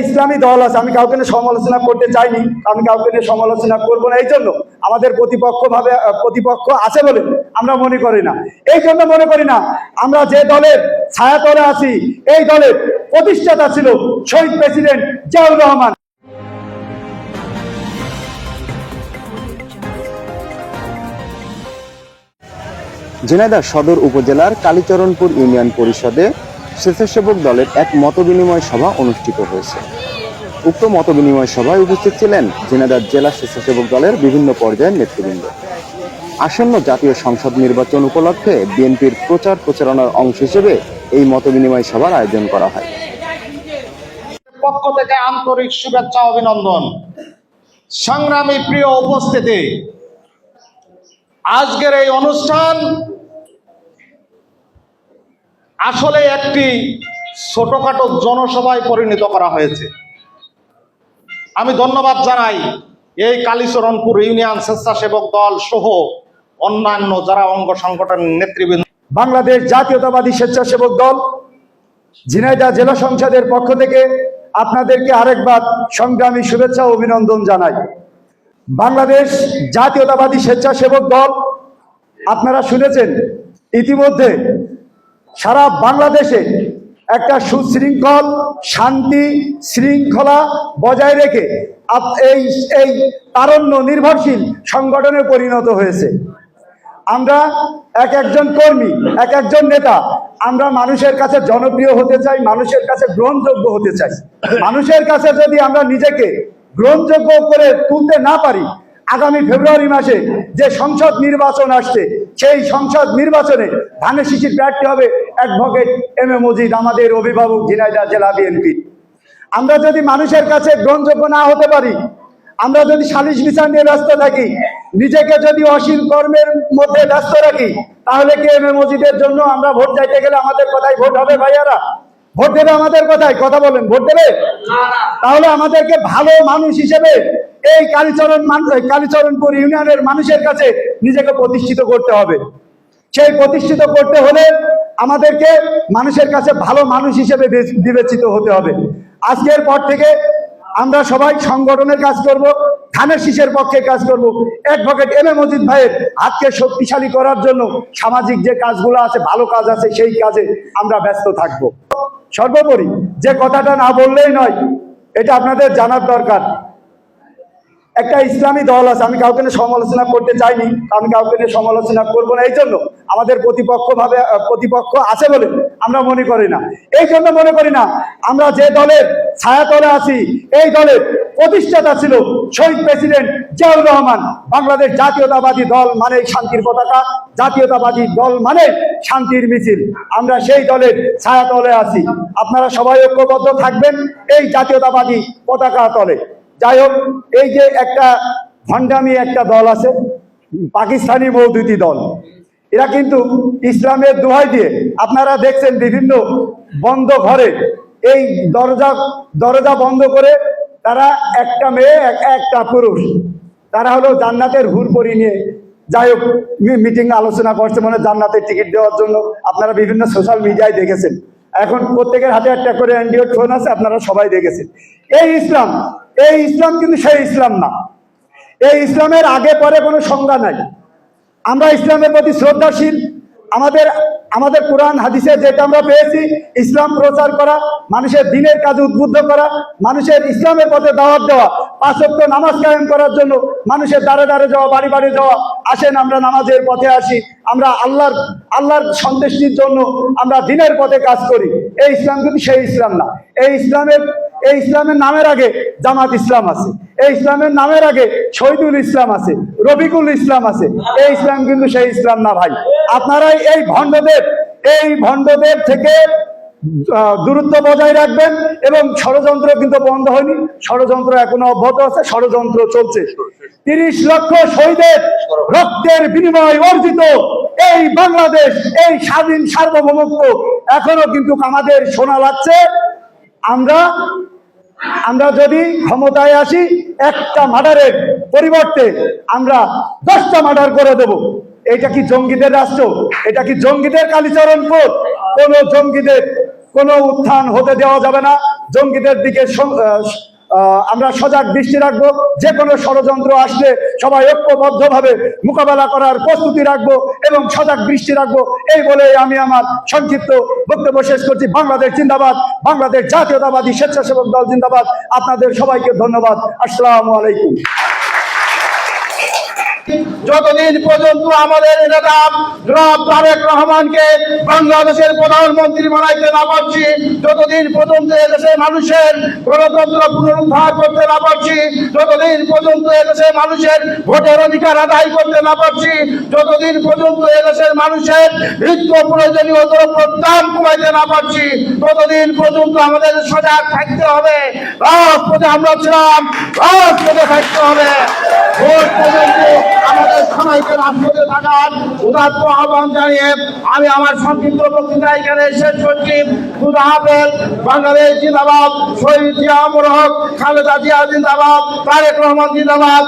ইসলামী দল আছে, আমি কাউকে নিয়ে সমালোচনা করতে চাইনি, আমি কাউকে নিয়ে সমালোচনা করবো না। এই জন্য আমাদের প্রতিপক্ষ আছে বলে আমরা মনে করি না। এই জন্য মনে করি না, আমরা যে দলের ছায়াতলে আছি, এই দলের প্রতিষ্ঠাতা ছিল শহীদ প্রেসিডেন্ট জিয়াউর রহমান। ঝিনাইদহ সদর উপজেলার কালীচরণপুর ইউনিয়ন পরিষদে স্বেচ্ছাসেবক দলের এক মতবিনিময় সভা অনুষ্ঠিত হয়েছে। উক্ত মতবিনিময় সভায় উপস্থিত ছিলেন ঝিনাইদহ জেলা স্বেচ্ছাসেবক দলের বিভিন্ন পর্যায়ের নেতৃবৃন্দ। আসন্ন জাতীয় সংসদ নির্বাচন উপলক্ষে বিএনপির প্রচার প্রচারণার অংশ হিসেবে এই মতবিনিময় সভার আয়োজন করা হয়। পক্ষ থেকে আন্তরিক শুভেচ্ছা অভিনন্দন। সংগ্রামী প্রিয় উপস্থিতি, আজকের এই অনুষ্ঠান আসলে একটি ছোটখাটো জনসভায় পরিণত করা হয়েছে। আমি ধন্যবাদ জানাই এই কালীচরণপুর ইউনিয়ন স্বেচ্ছাসেবক দল সহ অন্যান্য যারা অঙ্গ সংগঠনের নেতৃবৃন্দ। বাংলাদেশ জাতীয়তাবাদী স্বেচ্ছাসেবক দল ঝিনাইদহ জেলা সংসদের পক্ষ থেকে আপনাদেরকে আরেকবার সংগ্রামী শুভেচ্ছা ও অভিনন্দন জানাই। বাংলাদেশ জাতীয়তাবাদী স্বেচ্ছাসেবক দল, আপনারা শুনেছেন ইতিমধ্যে সারা বাংলাদেশে একটা সুশৃঙ্খল শান্তি শৃঙ্খলা বজায় রেখে এই তারুণ্য নির্ভরশীল সংগঠনে পরিণত হয়েছে। আমরা এক একজন কর্মী, এক একজন নেতা, আমরা মানুষের কাছে জনপ্রিয় হতে চাই, মানুষের কাছে গ্রহণযোগ্য হতে চাই। মানুষের কাছে যদি আমরা নিজেকে গ্রহণযোগ্য করে তুলতে না পারি, আগামী ফেব্রুয়ারি মাসে যে সংসদ নির্বাচন আসছে, সেই সংসদ নির্বাচনে ধানের শীষের প্রার্থী হবে অ্যাডভোকেট এম এ মজিদ, আমাদের অভিভাবক ঝিনাইদহ জেলা বিএনপি। আমরা যদি মানুষের কাছে গ্রহণযোগ্য না হতে পারি, আমরা যদি সালিশ বিচার নিয়ে ব্যস্ত থাকি, নিজেকে যদি অশ্লীল কর্মের মধ্যে ব্যস্ত রাখি, তাহলে কি এম এ মজিদের জন্য আমরা ভোট চাইতে গেলে আমাদের কথাই ভোট হবে? ভাইয়ারা, ভোট দেবে আমাদের কথায়? কথা বলেন, ভোট দেবে? তাহলে আমাদেরকে ভালো মানুষ হিসেবে এই কালীচরণপুর ইউনিয়নের মানুষের কাছে নিজেকে প্রতিষ্ঠিত করতে হবে। সেই প্রতিষ্ঠিত করতে হলে আমাদেরকে মানুষের কাছে ভালো মানুষ হিসেবে বিবেচিত হতে হবে। আজকের পর থেকে আমরা সবাই সংগঠনের কাজ করব, ধানের শীষের পক্ষে কাজ করব। অ্যাডভোকেট এম এ মজিদ ভাইয়ের হাতকে শক্তিশালী করার জন্য সামাজিক যে কাজগুলো আছে, ভালো কাজ আছে, সেই কাজে আমরা ব্যস্ত থাকব। সর্বোপরি যে কথাটা না বললেই নয়, এটা আপনাদের জানার দরকার, একটা ইসলামী দল আছে, আমি কাউকে নিয়ে সমালোচনা করতে চাইনি, আমি কাউকে নিয়ে সমালোচনা করবো না। এই জন্য আমাদের প্রতিপক্ষ আছে বলে আমরা মনে করি না। এই জন্য মনে করি না, আমরা যে দলের ছায়াতলে আছি, এই দলের প্রতিষ্ঠাতা ছিল শহীদ প্রেসিডেন্ট জিয়াউর রহমান। বাংলাদেশ জাতীয়তাবাদী দল মানে শান্তির পতাকা, জাতীয়তাবাদী দল মানে শান্তির মিছিল। আমরা সেই দলের ছায়াতলে আছি। আপনারা সবাই ঐক্যবদ্ধ থাকবেন এই জাতীয়তাবাদী পতাকা তলে। যাই হোক, এই যে একটা ভণ্ডামি একটা দল আছে, পাকিস্তানি মৌদুদি দল, এরা কিন্তু ইসলামের দোহাই দিয়ে, আপনারা দেখছেন বিভিন্ন বন্ধ ঘরে এই দরজা বন্ধ করে তারা একটা মেয়ে একটা পুরুষ, তারা হলো জান্নাতের হুর পরি নিয়ে, যাই হোক মিটিং আলোচনা করছে মানে জান্নাতের টিকিট দেওয়ার জন্য। আপনারা বিভিন্ন সোশ্যাল মিডিয়ায় দেখেছেন, এখন প্রত্যেকের হাতে একটা করে অ্যান্ড্রয়েড ফোন আছে, আপনারা সবাই দেখেছেন। এই ইসলাম কিন্তু সেই ইসলাম না। এই ইসলামের আগে পরে কোনো সংজ্ঞা নাই। আমরা ইসলামের প্রতি শ্রদ্ধাশীল। আমাদের কোরআন হাদিসে যেটা আমরা পেয়েছি, ইসলাম প্রচার করা, মানুষের দিনের কাজে উদ্বুদ্ধ করা, মানুষের ইসলামের পথে দাওয়াত দেওয়া, 5 ওয়াক্ত নামাজ কায়েম করার জন্য মানুষের দ্বারে দ্বারে যাওয়া, বাড়ি বাড়ি যাওয়া। আসেন আমরা নামাজের পথে আসি, আমরা আল্লাহর সন্তুষ্টির জন্য আমরা দিনের পথে কাজ করি। এই ইসলাম কিন্তু সেই ইসলাম না। এই ইসলামের নামের আগে জামাত ইসলাম আছে, এই ইসলামের নামের আগে শহীদুল ইসলাম আছে, রফিকুল ইসলাম আছে। এই ইসলাম কিন্তু সেই ইসলাম না ভাই। আপনারাই এই ভণ্ডদের থেকে দূরত্ব বজায় রাখবেন। এবং ষড়যন্ত্র কিন্তু বন্ধ হয়নি, ষড়যন্ত্র এখনো অব্যাহত আছে, ষড়যন্ত্র চলছে। 30 লক্ষ শহীদের রক্তের বিনিময় অর্জিত এই বাংলাদেশ, এই স্বাধীন সার্বভৌমত্ব এখনো কিন্তু আমাদের শোনা লাগছে। আমরা যদি ক্ষমতায় আসি, একটা মার্ডারের পরিবর্তে আমরা 10টা মার্ডার করে দেব। এটা কি জঙ্গিদের রাষ্ট্র? এটা কি জঙ্গিদের কালীচরণপুর? কোনো জঙ্গিদের কোনো উত্থান হতে দেওয়া যাবে না। জঙ্গিদের দিকে আমরা সজাগ দৃষ্টি রাখবো। যে কোনো ষড়যন্ত্র আসলে সবাই ঐক্যবদ্ধভাবে মোকাবেলা করার প্রস্তুতি রাখবো এবং সজাগ দৃষ্টি রাখবো। এই বলে আমি আমার সংক্ষিপ্ত বক্তব্য শেষ করছি। বাংলাদেশ জিন্দাবাদ, বাংলাদেশ জাতীয়তাবাদী স্বেচ্ছাসেবক দল জিন্দাবাদ। আপনাদের সবাইকে ধন্যবাদ। আসসালামু আলাইকুম। যতদিন পর্যন্ত আমাদের নেতা জনাব তারেক রহমানকে বাংলাদেশের প্রধানমন্ত্রী বানাইতে না পারছি, যতদিন পর্যন্ত এদেশের মানুষের গণতন্ত্র পুনরুদ্ধার করতে না পারছি, যতদিন পর্যন্ত এদেশের মানুষের ভোটের অধিকার আদায় করতে না পারছি, যতদিন পর্যন্ত এদেশের মানুষের নিত্য প্রয়োজনীয় দ্রব্য দাম কমাইতে না পারছি, ততদিন পর্যন্ত আমাদের সজাগ থাকতে হবে। রাজপথে আমরা ছিলাম, রাজপথে থাকতে হবে। ভোট পর্যন্ত আমাদের সবাইকে রাজপথে থাকার উদাত্ত আহ্বান জানিয়ে আমি আমার সংক্ষিপ্ত বক্তৃতা এখানে শেষ করছি। খুদা হাফেজ। বাংলাদেশ জিন্দাবাদ, শহীদ জিয়া অমর হক, খালেদা জিয়া জিন্দাবাদ, তারেক রহমান জিন্দাবাদ।